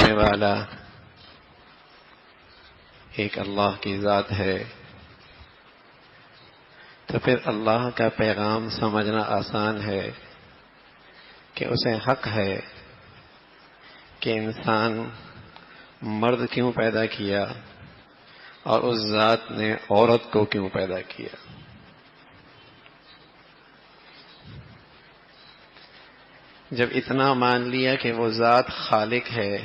کرنے والا ایک اللہ کی ذات ہے، تو پھر اللہ کا پیغام سمجھنا آسان ہے کہ اسے حق ہے کہ انسان مرد کیوں پیدا کیا اور اس ذات نے عورت کو کیوں پیدا کیا۔ جب اتنا مان لیا کہ وہ ذات خالق ہے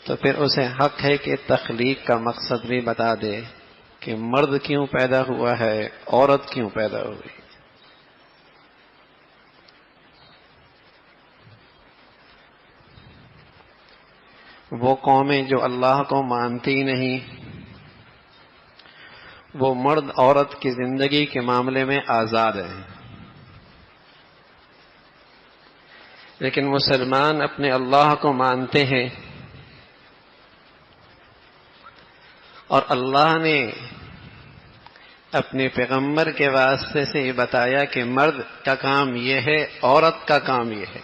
تو پھر اسے حق ہے کہ تخلیق کا مقصد بھی بتا دے کہ مرد کیوں پیدا ہوا ہے، عورت کیوں پیدا ہوئی۔ وہ قومیں جو اللہ کو مانتی نہیں، وہ مرد عورت کی زندگی کے معاملے میں آزاد ہیں، لیکن مسلمان اپنے اللہ کو مانتے ہیں، اور اللہ نے اپنے پیغمبر کے واسطے سے یہ بتایا کہ مرد کا کام یہ ہے، عورت کا کام یہ ہے۔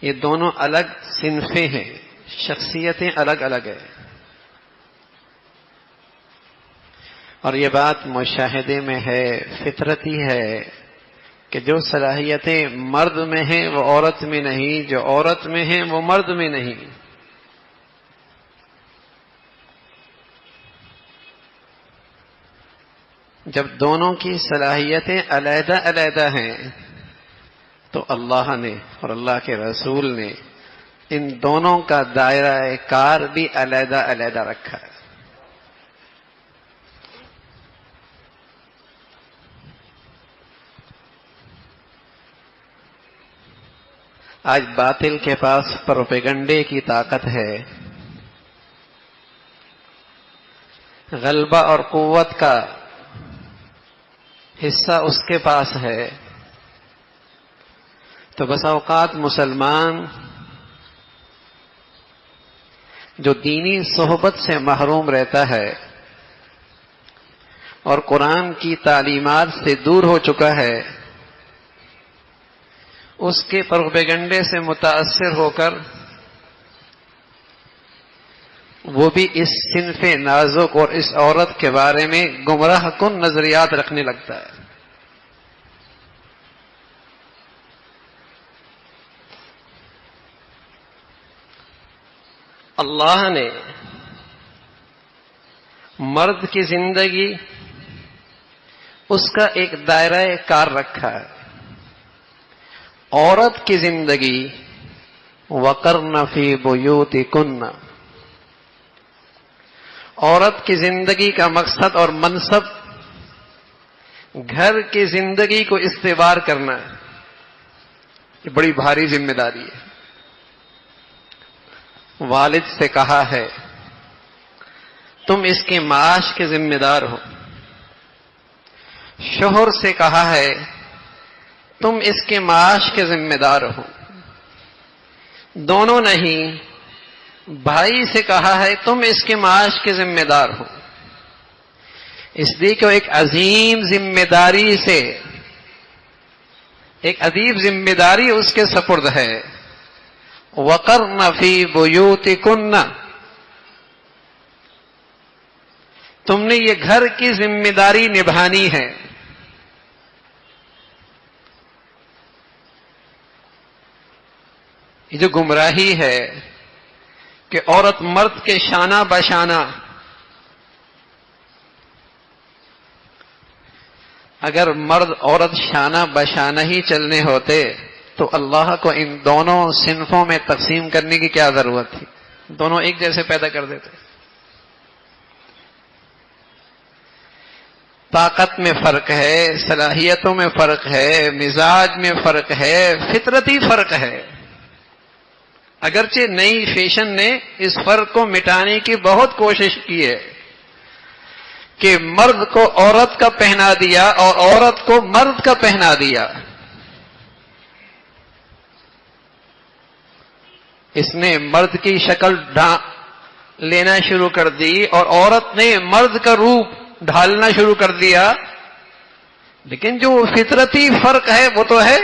یہ دونوں الگ صنفیں ہیں، شخصیتیں الگ الگ ہیں، اور یہ بات مشاہدے میں ہے، فطرتی ہے کہ جو صلاحیتیں مرد میں ہیں وہ عورت میں نہیں، جو عورت میں ہیں وہ مرد میں نہیں۔ جب دونوں کی صلاحیتیں علیحدہ علیحدہ ہیں تو اللہ نے اور اللہ کے رسول نے ان دونوں کا دائرہ کار بھی علیحدہ علیحدہ رکھا ہے۔ آج باطل کے پاس پروپیگنڈے کی طاقت ہے، غلبہ اور قوت کا حصہ اس کے پاس ہے، تو بس اوقات مسلمان جو دینی صحبت سے محروم رہتا ہے اور قرآن کی تعلیمات سے دور ہو چکا ہے، اس کے پروپیگنڈے سے متاثر ہو کر وہ بھی اس صنف نازک اور اس عورت کے بارے میں گمراہ کن نظریات رکھنے لگتا ہے۔ اللہ نے مرد کی زندگی اس کا ایک دائرہ کار رکھا ہے، عورت کی زندگی وَقَرْنَ فِي بُيُوتِكُنَّ، عورت کی زندگی کا مقصد اور منصب گھر کی زندگی کو استوار کرنا ہے۔ یہ بڑی بھاری ذمہ داری ہے۔ والد سے کہا ہے تم اس کے معاش کے ذمہ دار ہو، شوہر سے کہا ہے تم اس کے معاش کے ذمہ دار ہو، دونوں نہیں، بھائی سے کہا ہے تم اس کے معاش کے ذمہ دار ہو، اس لیے کہ ایک عظیم ذمہ داری سے، ایک عظیم ذمہ داری اس کے سپرد ہے۔ وَقَرْنَ فِي بُيُوتِكُنَّ، تم نے یہ گھر کی ذمہ داری نبھانی ہے۔ یہ جو گمراہی ہے کہ عورت مرد کے شانہ بشانہ، اگر مرد عورت شانہ بشانہ ہی چلنے ہوتے تو اللہ کو ان دونوں صنفوں میں تقسیم کرنے کی کیا ضرورت تھی؟ دونوں ایک جیسے پیدا کر دیتے۔ طاقت میں فرق ہے، صلاحیتوں میں فرق ہے، مزاج میں فرق ہے، فطرتی فرق ہے۔ اگرچہ نئی فیشن نے اس فرق کو مٹانے کی بہت کوشش کی ہے کہ مرد کو عورت کا پہنا دیا اور عورت کو مرد کا پہنا دیا۔ اس نے مرد کی شکل لینا شروع کر دی اور عورت نے مرد کا روپ ڈھالنا شروع کر دیا، لیکن جو فطرتی فرق ہے وہ تو ہے۔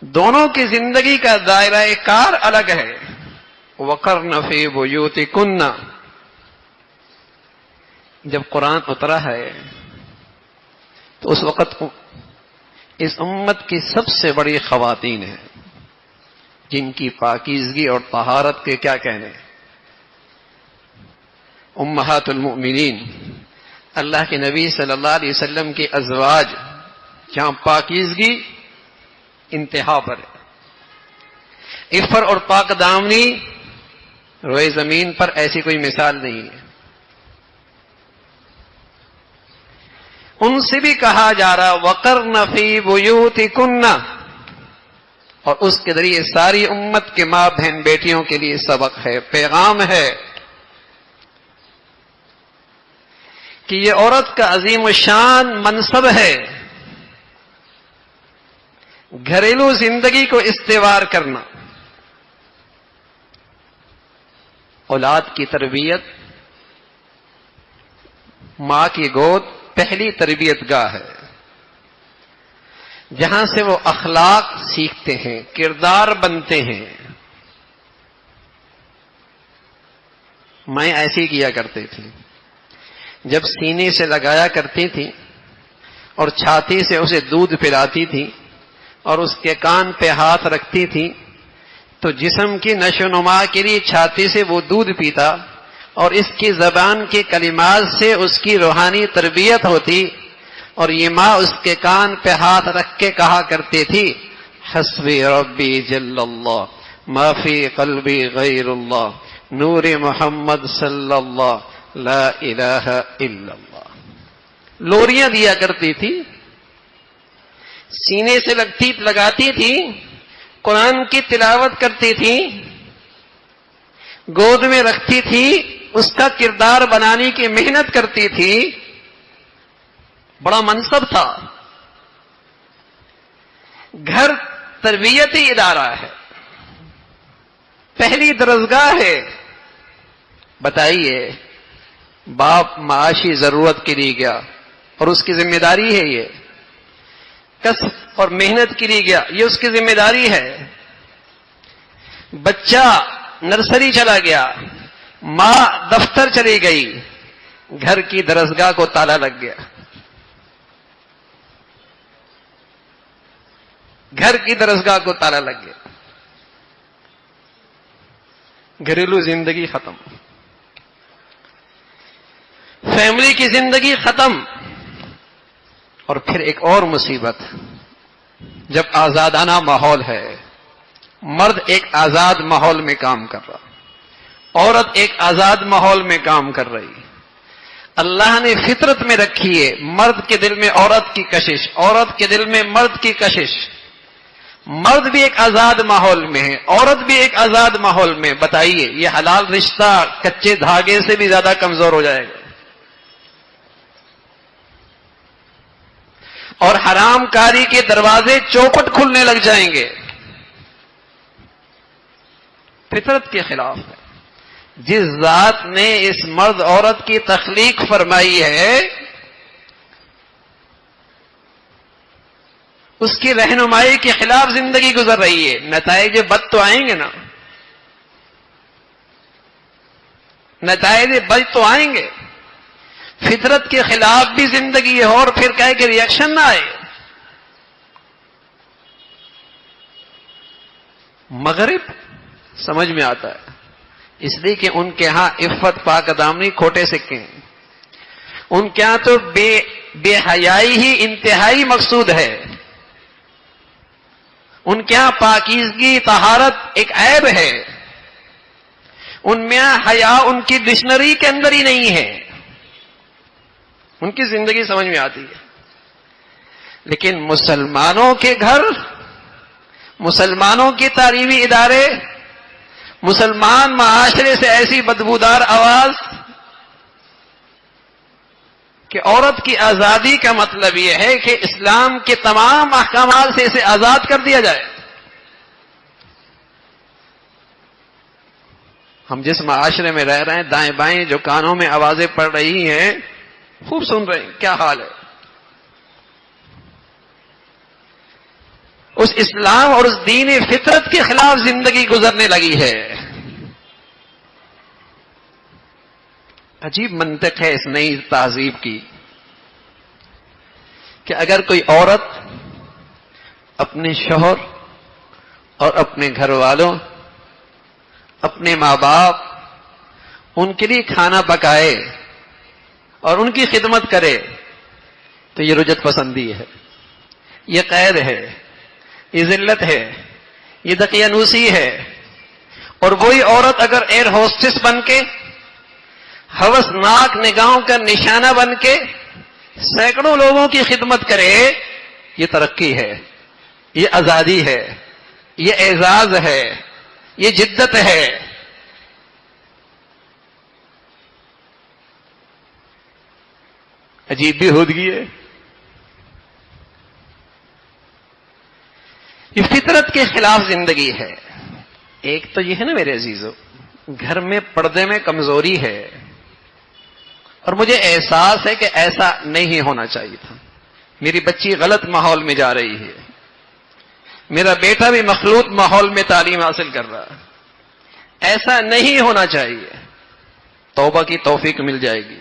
دونوں کی زندگی کا دائرہ کار الگ ہے. وَقَرْنَ فِي بُيُوتِكُنَّ جب قرآن اترا ہے تو اس وقت اس امت کی سب سے بڑی خواتین ہیں جن کی پاکیزگی اور طہارت کے کیا کہنے. امہات المؤمنین اللہ کے نبی صلی اللہ علیہ وسلم کے ازواج جہاں پاکیزگی انتہا پر ہے. عفر اور پاک دامنی روئے زمین پر ایسی کوئی مثال نہیں ہے. ان سے بھی کہا جا رہا وَقَرْنَ فِي بُيُوتِكُنَّ اور اس کے ذریعے ساری امت کے ماں بہن بیٹیوں کے لیے سبق ہے، پیغام ہے کہ یہ عورت کا عظیم الشان منصب ہے گھریلو زندگی کو استوار کرنا. اولاد کی تربیت ماں کی گود پہلی تربیت گاہ ہے جہاں سے وہ اخلاق سیکھتے ہیں، کردار بنتے ہیں. میں ایسی کیا کرتے تھی جب سینے سے لگایا کرتی تھی اور چھاتی سے اسے دودھ پلاتی تھی اور اس کے کان پہ ہاتھ رکھتی تھی تو جسم کی نشو و نما کے لیے چھاتی سے وہ دودھ پیتا اور اس کی زبان کے کلمات سے اس کی روحانی تربیت ہوتی. اور یہ ماں اس کے کان پہ ہاتھ رکھ کے کہا کرتی تھی حسبی ربی جل اللہ ما فی قلبی غیر اللہ نور محمد صلی اللہ لا الہ الا اللہ. لوریاں دیا کرتی تھی، سینے سے لگاتی تھی، قرآن کی تلاوت کرتی تھی، گود میں رکھتی تھی، اس کا کردار بنانے کی محنت کرتی تھی. بڑا منصب تھا. گھر تربیتی ادارہ ہے، پہلی درسگاہ ہے. بتائیے باپ معاشی ضرورت کے لیے گیا اور اس کی ذمہ داری ہے، یہ کسب اور محنت کے لیے گیا، یہ اس کی ذمہ داری ہے. بچہ نرسری چلا گیا، ماں دفتر چلی گئی، گھر کی درسگاہ کو تالا لگ گیا. گھر کی درسگاہ کو تالا لگ گیا، گھریلو زندگی ختم، فیملی کی زندگی ختم. اور پھر ایک اور مصیبت، جب آزادانہ ماحول ہے، مرد ایک آزاد ماحول میں کام کر رہا، عورت ایک آزاد ماحول میں کام کر رہی. اللہ نے فطرت میں رکھی ہے مرد کے دل میں عورت کی کشش، عورت کے دل میں مرد کی کشش. مرد بھی ایک آزاد ماحول میں ہے، عورت بھی ایک آزاد ماحول میں. بتائیے یہ حلال رشتہ کچے دھاگے سے بھی زیادہ کمزور ہو جائے گا اور حرام کاری کے دروازے چوپٹ کھلنے لگ جائیں گے. فطرت کے خلاف ہے. جس ذات نے اس مرد عورت کی تخلیق فرمائی ہے اس کی رہنمائی کے خلاف زندگی گزر رہی ہے. نتائج بد تو آئیں گے نا، نتائج بد تو آئیں گے. فطرت کے خلاف بھی زندگی ہے اور پھر کہے کہ ریئیکشن نہ آئے. مغرب سمجھ میں آتا ہے اس لیے کہ ان کے ہاں عفت پاک دامنی کھوٹے سکے ہیں. ان کے ہاں تو بے حیائی ہی انتہائی مقصود ہے. ان کے ہاں پاکیزگی طہارت ایک عیب ہے. ان میں حیا ان کی ڈکشنری کے اندر ہی نہیں ہے. ان کی زندگی سمجھ میں آتی ہے. لیکن مسلمانوں کے گھر، مسلمانوں کی تعلیمی ادارے، مسلمان معاشرے سے ایسی بدبودار آواز کہ عورت کی آزادی کا مطلب یہ ہے کہ اسلام کے تمام احکامات سے اسے آزاد کر دیا جائے. ہم جس معاشرے میں رہ رہے ہیں، دائیں بائیں جو کانوں میں آوازیں پڑ رہی ہیں خوب سن رہے ہیں کیا حال ہے. اس اسلام اور اس دین فطرت کے خلاف زندگی گزرنے لگی ہے. عجیب منطق ہے اس نئی تہذیب کی کہ اگر کوئی عورت اپنے شوہر اور اپنے گھر والوں، اپنے ماں باپ، ان کے لیے کھانا پکائے اور ان کی خدمت کرے تو یہ رجعت پسندی ہے، یہ قید ہے، یہ ذلت ہے، یہ دقیانوسی ہے. اور وہی عورت اگر ایئر ہوسٹس بن کے، ہوسناک نگاہوں کا نشانہ بن کے سینکڑوں لوگوں کی خدمت کرے، یہ ترقی ہے، یہ آزادی ہے، یہ اعزاز ہے، یہ جدت ہے. عجیب بھی ہودگی ہے. یہ فطرت کے خلاف زندگی ہے. ایک تو یہ ہے نا میرے عزیزو، گھر میں پردے میں کمزوری ہے اور مجھے احساس ہے کہ ایسا نہیں ہونا چاہیے تھا. میری بچی غلط ماحول میں جا رہی ہے، میرا بیٹا بھی مخلوط ماحول میں تعلیم حاصل کر رہا ہے. ایسا نہیں ہونا چاہیے. توبہ کی توفیق مل جائے گی.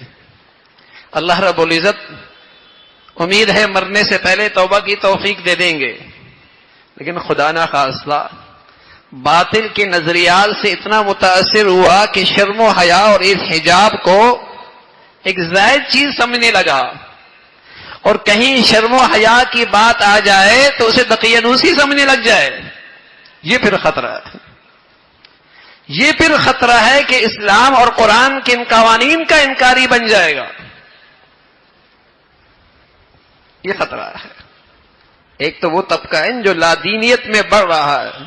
اللہ رب العزت امید ہے مرنے سے پہلے توبہ کی توفیق دے دیں گے. لیکن خدا نہ خواستہ باطل کے نظریات سے اتنا متاثر ہوا کہ شرم و حیا اور اس حجاب کو ایک زائد چیز سمجھنے لگا، اور کہیں شرم و حیا کی بات آ جائے تو اسے دقیانوسی سمجھنے لگ جائے. یہ پھر خطرہ ہے. یہ پھر خطرہ ہے کہ اسلام اور قرآن کے ان قوانین کا انکاری بن جائے گا. یہ خطرہ ہے. ایک تو وہ طبقہ ہے جو لادینیت میں بڑھ رہا ہے،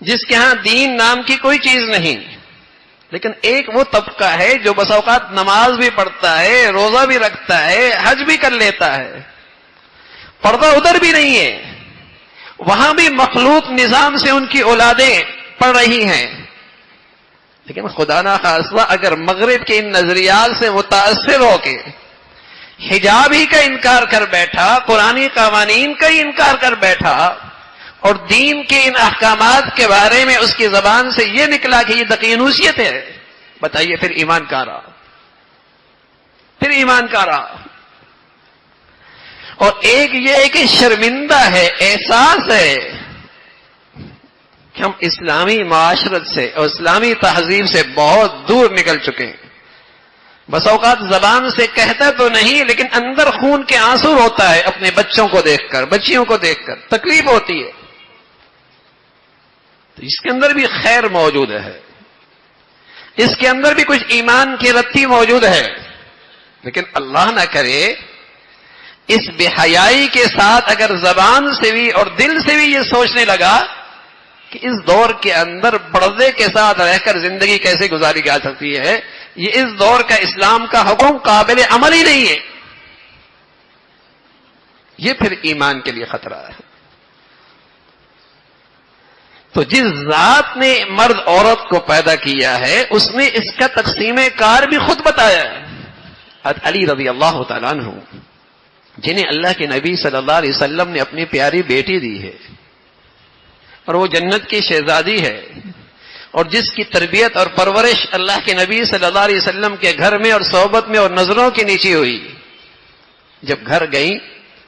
جس کے ہاں دین نام کی کوئی چیز نہیں. لیکن ایک وہ طبقہ ہے جو بس اوقات نماز بھی پڑھتا ہے، روزہ بھی رکھتا ہے، حج بھی کر لیتا ہے، پردہ ادھر بھی نہیں ہے، وہاں بھی مخلوط نظام سے ان کی اولادیں پڑھ رہی ہیں. لیکن خدا نہ خواستہ اگر مغرب کے ان نظریات سے متاثر ہو کے حجاب ہی کا انکار کر بیٹھا، قرآنی قوانین کا ہی انکار کر بیٹھا، اور دین کے ان احکامات کے بارے میں اس کی زبان سے یہ نکلا کہ یہ دقیانوسیت ہے، بتائیے پھر ایمان کا رہا؟ پھر ایمان کا رہا؟ اور ایک یہ ہے کہ شرمندہ ہے، احساس ہے کہ ہم اسلامی معاشرت سے اور اسلامی تہذیب سے بہت دور نکل چکے ہیں. بس اوقات زبان سے کہتا تو نہیں، لیکن اندر خون کے آنسو ہوتا ہے اپنے بچوں کو دیکھ کر، بچیوں کو دیکھ کر تکلیف ہوتی ہے. تو اس کے اندر بھی خیر موجود ہے، اس کے اندر بھی کچھ ایمان کی رتی موجود ہے. لیکن اللہ نہ کرے اس بے حیائی کے ساتھ اگر زبان سے بھی اور دل سے بھی یہ سوچنے لگا کہ اس دور کے اندر پردے کے ساتھ رہ کر زندگی کیسے گزاری جا سکتی ہے، یہ اس دور کا اسلام کا حکم قابل عمل ہی نہیں ہے، یہ پھر ایمان کے لیے خطرہ ہے. تو جس ذات نے مرد عورت کو پیدا کیا ہے اس نے اس کا تقسیم کار بھی خود بتایا ہے. علی رضی اللہ تعالیٰ عنہ جنہیں اللہ کے نبی صلی اللہ علیہ وسلم نے اپنی پیاری بیٹی دی ہے، اور وہ جنت کی شہزادی ہے، اور جس کی تربیت اور پرورش اللہ کے نبی صلی اللہ علیہ وسلم کے گھر میں اور صحبت میں اور نظروں کے نیچے ہوئی. جب گھر گئیں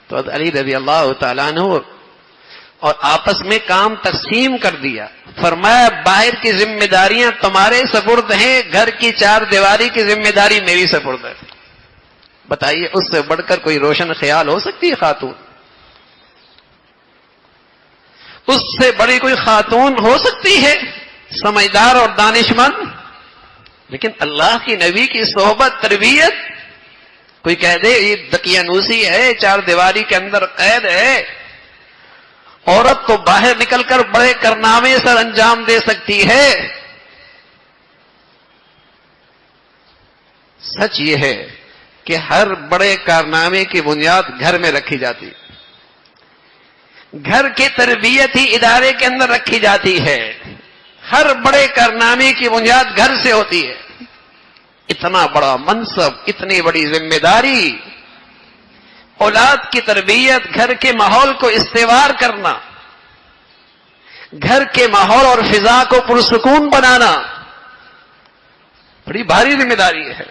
تو حضرت علی رضی اللہ تعالیٰ عنہ اور آپس میں کام تقسیم کر دیا. فرمایا باہر کی ذمہ داریاں تمہارے سپرد ہیں، گھر کی چار دیواری کی ذمہ داری میری سپرد ہے. بتائیے اس سے بڑھ کر کوئی روشن خیال ہو سکتی ہے خاتون؟ اس سے بڑی کوئی خاتون ہو سکتی ہے سمجھدار اور دانش مند؟ لیکن اللہ کی نبی کی صحبت تربیت، کوئی کہہ دے یہ دقیانوسی ہے، چار دیواری کے اندر قید ہے. عورت تو باہر نکل کر بڑے کارنامے سر انجام دے سکتی ہے. سچ یہ ہے کہ ہر بڑے کارنامے کی بنیاد گھر میں رکھی جاتی، گھر کی تربیت ہی ادارے کے اندر رکھی جاتی ہے. ہر بڑے کارنامے کی بنیاد گھر سے ہوتی ہے. اتنا بڑا منصب، اتنی بڑی ذمہ داری اولاد کی تربیت، گھر کے ماحول کو استوار کرنا، گھر کے ماحول اور فضا کو پرسکون بنانا بڑی بھاری ذمہ داری ہے.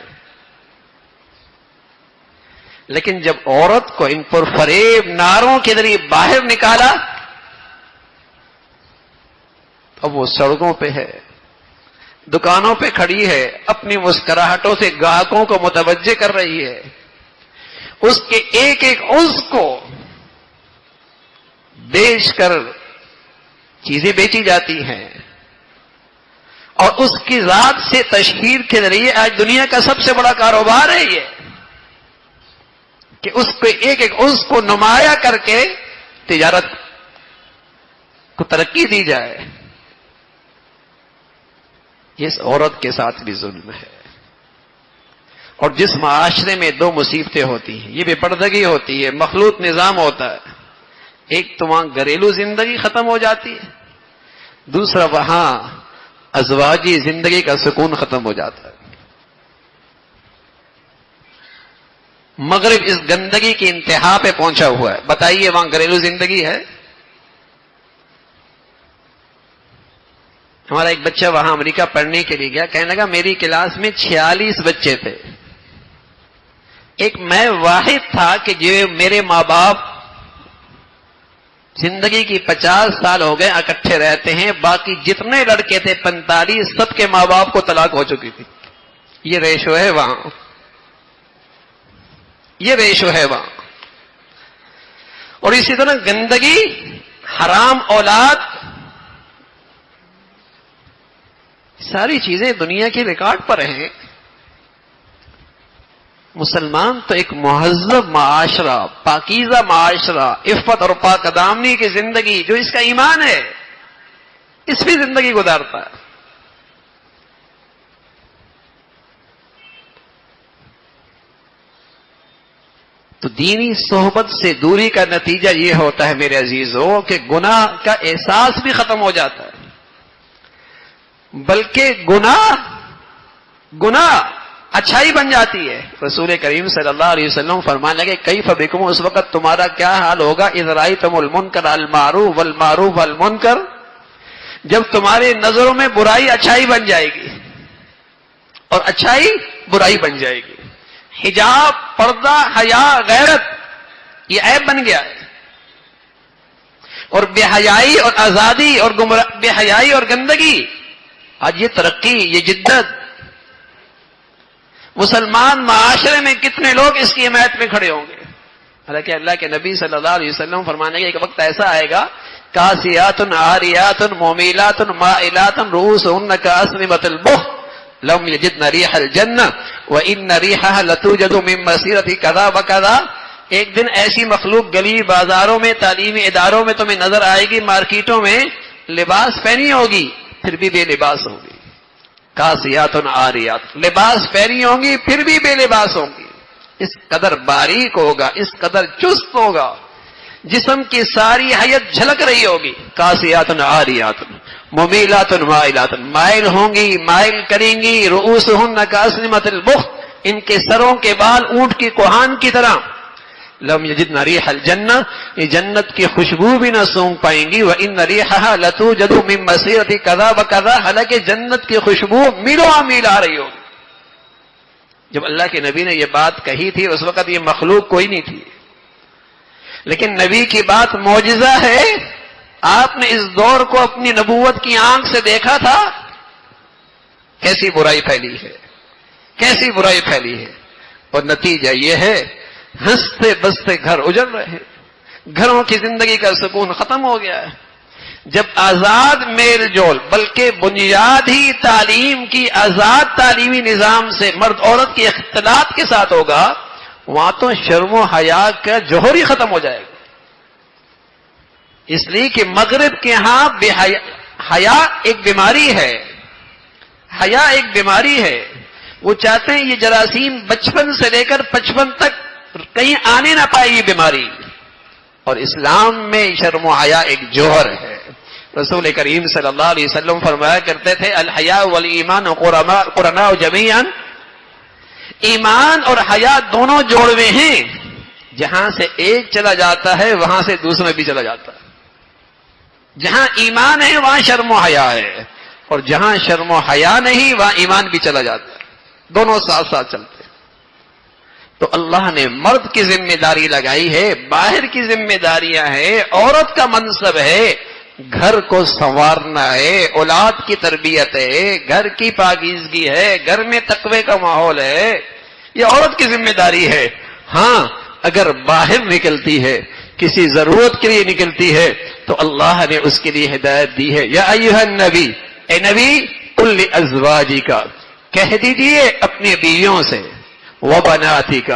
لیکن جب عورت کو ان پرفریب نعروں کے ذریعے باہر نکالا، اب وہ سڑکوں پہ ہے، دکانوں پہ کھڑی ہے، اپنی مسکراہٹوں سے گاہکوں کو متوجہ کر رہی ہے، اس کے ایک ایک عضو کو بیچ کر چیزیں بیچی جاتی ہیں، اور اس کی ذات سے تشہیر کے ذریعے آج دنیا کا سب سے بڑا کاروبار ہے یہ کہ اس کو ایک ایک عضو کو نمایاں کر کے تجارت کو ترقی دی جائے. اس عورت کے ساتھ بھی ظلم ہے. اور جس معاشرے میں دو مصیبتیں ہوتی ہیں، یہ بے پردگی ہوتی ہے، مخلوط نظام ہوتا ہے. ایک تو وہاں گھریلو زندگی ختم ہو جاتی ہے، دوسرا وہاں ازواجی زندگی کا سکون ختم ہو جاتا ہے. مغرب اس گندگی کی انتہا پہ پہنچا ہوا ہے. بتائیے وہاں گھریلو زندگی ہے؟ ہمارا ایک بچہ وہاں امریکہ پڑھنے کے لیے گیا، کہنے لگا میری کلاس میں 46 بچے تھے، ایک میں واحد تھا کہ جو میرے ماں باپ زندگی کی 50 سال ہو گئے اکٹھے رہتے ہیں، باقی جتنے لڑکے تھے 45 سب کے ماں باپ کو طلاق ہو چکی تھی. یہ ریشو ہے وہاں، یہ ریشو ہے وہاں. اور اسی طرح گندگی، حرام اولاد، ساری چیزیں دنیا کی ریکارڈ پر ہیں. مسلمان تو ایک مہذب معاشرہ، پاکیزہ معاشرہ، عفت اور پاک دامنی کی زندگی جو اس کا ایمان ہے، اس بھی زندگی گزارتا ہے. تو دینی صحبت سے دوری کا نتیجہ یہ ہوتا ہے میرے عزیزوں کہ گناہ کا احساس بھی ختم ہو جاتا ہے، بلکہ گناہ اچھائی بن جاتی ہے. رسول کریم صلی اللہ علیہ وسلم فرمانے لگے کیف بکم، اس وقت تمہارا کیا حال ہوگا، اذ رأیتم المنکر المعروف والمعروف والمنکر، جب تمہارے نظروں میں برائی اچھائی بن جائے گی اور اچھائی برائی بن جائے گی. حجاب، پردہ، حیا، غیرت یہ عیب بن گیا ہے. اور بے حیائی اور آزادی اور بے حیائی اور گندگی، آج یہ ترقی، یہ جدت، مسلمان معاشرے میں کتنے لوگ اس کی حمایت میں کھڑے ہوں گے. حالانکہ اللہ کے نبی صلی اللہ علیہ وسلم فرمانے کے ایک وقت ایسا آئے گا، کاسیات عاریات مومیلات مائلات رؤوسہن کاسنمۃ البخت لم یجدن ریح الجنہ وان ریحها لتوجد من مسیرۃ کذا وکذا. ایک دن ایسی مخلوق گلی بازاروں میں، تعلیمی اداروں میں تمہیں نظر آئے گی، مارکیٹوں میں لباس پہنی ہوگی پھر بھی بے لباس ہوگی. کاسیات عاریات، لباس پہنی ہوں گی پھر بھی بے لباس ہوں گی. اس قدر باریک ہوگا، اس قدر چست ہوگا، جسم کی ساری حیت جھلک رہی ہوگی. کاسیات عاریات ممیلات مائلات، مائل ہوں گی، مائل کریں گی. رؤوسہن کاسنمۃ البخت، ان کے سروں کے بال اونٹ کی کوہان کی طرح. لم یجدن ریح الجنہ، یہ جنت کی خوشبو بھی نہ سونگ پائیں گی. وان ریحها لتوجد من مسیرۃ کذا وکذا، حالانکہ جنت کی خوشبو میلوں میل آ رہی ہوگی. جب اللہ کے نبی نے یہ بات کہی تھی اس وقت یہ مخلوق کوئی نہیں تھی، لیکن نبی کی بات معجزہ ہے. آپ نے اس دور کو اپنی نبوت کی آنکھ سے دیکھا تھا، کیسی برائی پھیلی ہے، کیسی برائی پھیلی ہے. اور نتیجہ یہ ہے ہنستے بستے گھر اجڑ رہے ہیں، گھروں کی زندگی کا سکون ختم ہو گیا ہے. جب آزاد میل جول، بلکہ بنیاد ہی تعلیم کی آزاد تعلیمی نظام سے مرد عورت کی اختلاط کے ساتھ ہوگا، وہاں تو شرم و حیا کا جوہر ہی ختم ہو جائے گا. اس لیے کہ مغرب کے ہاں بے حیا ایک بیماری ہے، حیا ایک بیماری ہے. وہ چاہتے ہیں یہ جراثیم بچپن سے لے کر 55 تک کہیں آنے نہ پائے یہ بیماری. اور اسلام میں شرم و حیا ایک جوہر ہے. رسول کریم صلی اللہ علیہ وسلم فرمایا کرتے تھے الحیا والایمان قرناء جمیعا، ایمان اور حیا دونوں جوڑوے ہیں. جہاں سے ایک چلا جاتا ہے وہاں سے دوسرا بھی چلا جاتا ہے. جہاں ایمان ہے وہاں شرم و حیا ہے، اور جہاں شرم و حیا نہیں وہاں ایمان بھی چلا جاتا ہے. دونوں ساتھ ساتھ چلتے ہیں. تو اللہ نے مرد کی ذمہ داری لگائی ہے، باہر کی ذمہ داریاں ہیں، عورت کا منصب ہے گھر کو سنوارنا ہے، اولاد کی تربیت ہے، گھر کی پاکیزگی ہے، گھر میں تقوی کا ماحول ہے، یہ عورت کی ذمہ داری ہے. ہاں اگر باہر نکلتی ہے، کسی ضرورت کے لیے نکلتی ہے تو اللہ نے اس کے لیے ہدایت دی ہے. یا ایھا النبی، اے نبی، قل لازواجک، کہہ دیجئے اپنی بیویوں سے، وبناتک،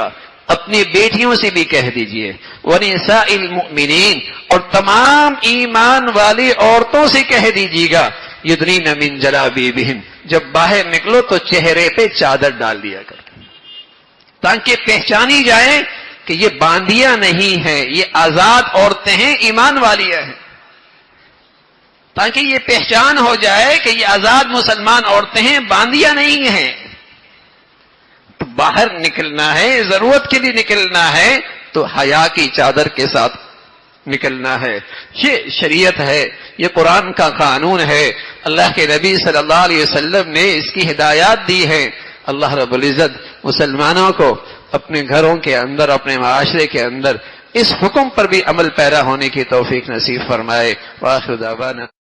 اپنی بیٹیوں سے بھی کہہ دیجئے، ونساء المؤمنین، اور تمام ایمان والی عورتوں سے کہہ دیجیے گا، یدنین من جلابیبہن، جب باہر نکلو تو چہرے پہ چادر ڈال دیا کر، تاکہ پہچانی جائے کہ یہ باندیاں نہیں ہیں، یہ آزاد عورتیں ہیں، ایمان والیاں ہیں، تاکہ یہ پہچان ہو جائے کہ یہ آزاد مسلمان عورتیں ہیں، باندیاں نہیں ہیں. تو باہر نکلنا ہے، ضرورت کے لیے نکلنا ہے تو حیا کی چادر کے ساتھ نکلنا ہے. یہ شریعت ہے، یہ قرآن کا قانون ہے، اللہ کے نبی صلی اللہ علیہ وسلم نے اس کی ہدایات دی ہے. اللہ رب العزت مسلمانوں کو اپنے گھروں کے اندر، اپنے معاشرے کے اندر اس حکم پر بھی عمل پیرا ہونے کی توفیق نصیب فرمائے. وآخر دعوانا